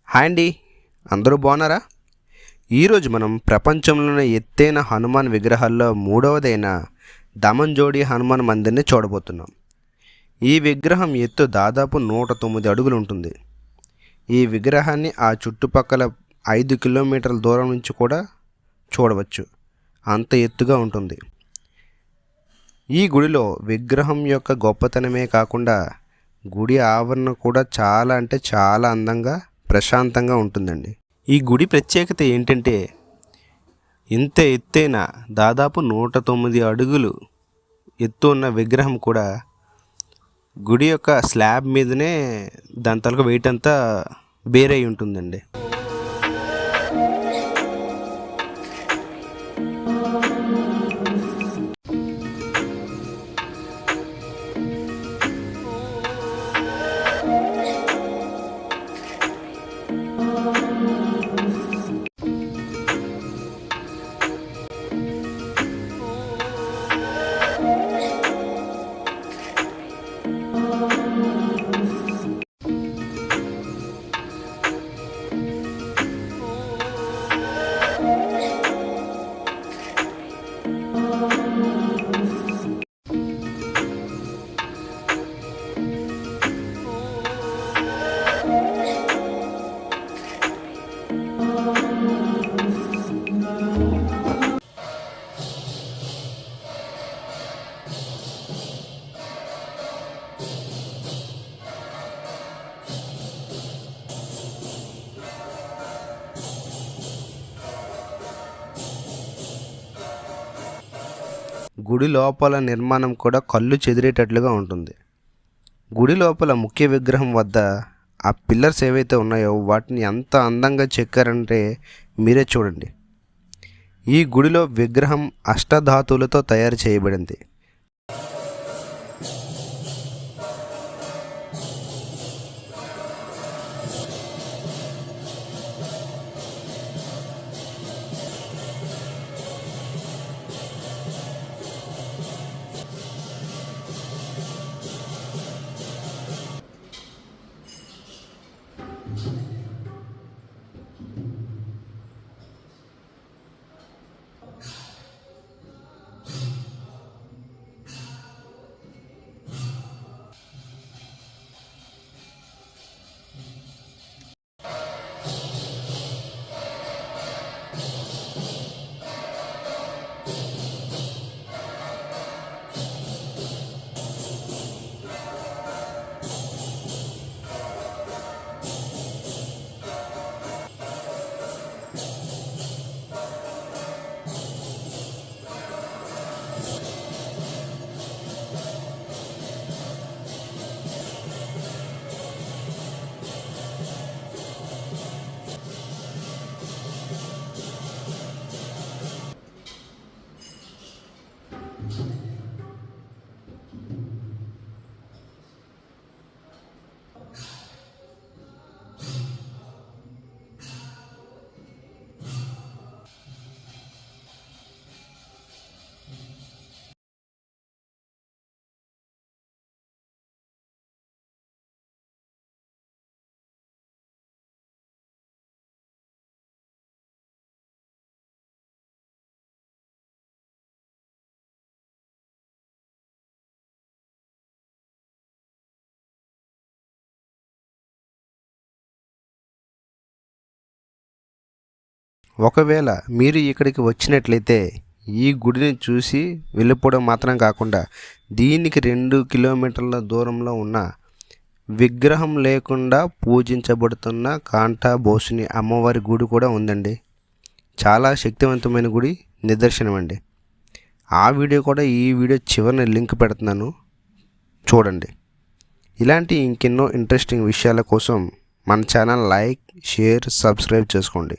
Hi అండి, అందరూ బాగున్నారా? ఈరోజు మనం ప్రపంచంలోనే ఎత్తైన హనుమాన్ విగ్రహాల్లో మూడవదైన దమంజోడి హనుమాన్ మందిర్ని చూడబోతున్నాం. ఈ విగ్రహం ఎత్తు దాదాపు 109 అడుగులు ఉంటుంది. ఈ విగ్రహాన్ని ఆ చుట్టుపక్కల 5 కిలోమీటర్ల దూరం నుంచి కూడా చూడవచ్చు, అంత ఎత్తుగా ఉంటుంది. ఈ గుడిలో విగ్రహం యొక్క గొప్పతనమే కాకుండా గుడి ఆవరణ కూడా చాలా అందంగా ప్రశాంతంగా ఉంటుందండి. ఈ గుడి ప్రత్యేకత ఏంటంటే, ఇంత ఎత్తైన దాదాపు 109 అడుగులు ఎత్తు ఉన్న విగ్రహం కూడా గుడి యొక్క స్లాబ్ మీదనే దాని తలకు వెయిట్ అంతా బేరై ఉంటుందండి. గుడి లోపల నిర్మాణం కూడా కళ్ళు చెదిరేటట్లుగా ఉంటుంది. గుడి లోపల ముఖ్య విగ్రహం వద్ద ఆ పిల్లర్స్ ఏవైతే ఉన్నాయో వాటిని ఎంత అందంగా చెక్కారంటే మీరే చూడండి. ఈ గుడిలో విగ్రహం అష్టధాతువులతో తయారు చేయబడింది. ఒకవేళ మీరు ఇక్కడికి వచ్చినట్లయితే ఈ గుడిని చూసి వెళ్ళిపోవడం మాత్రం కాకుండా దీనికి 2 కిలోమీటర్ల దూరంలో ఉన్న విగ్రహం లేకుండా పూజించబడుతున్న కాంటాబోసిని అమ్మవారి గుడి కూడా ఉందండి. చాలా శక్తివంతమైన గుడి నిదర్శనం అండి. ఆ వీడియో కూడా ఈ వీడియో చివరిన లింక్ పెడుతున్నాను, చూడండి. ఇలాంటి ఇంకెన్నో ఇంట్రెస్టింగ్ విషయాల కోసం మన ఛానల్ లైక్, షేర్, సబ్స్క్రైబ్ చేసుకోండి.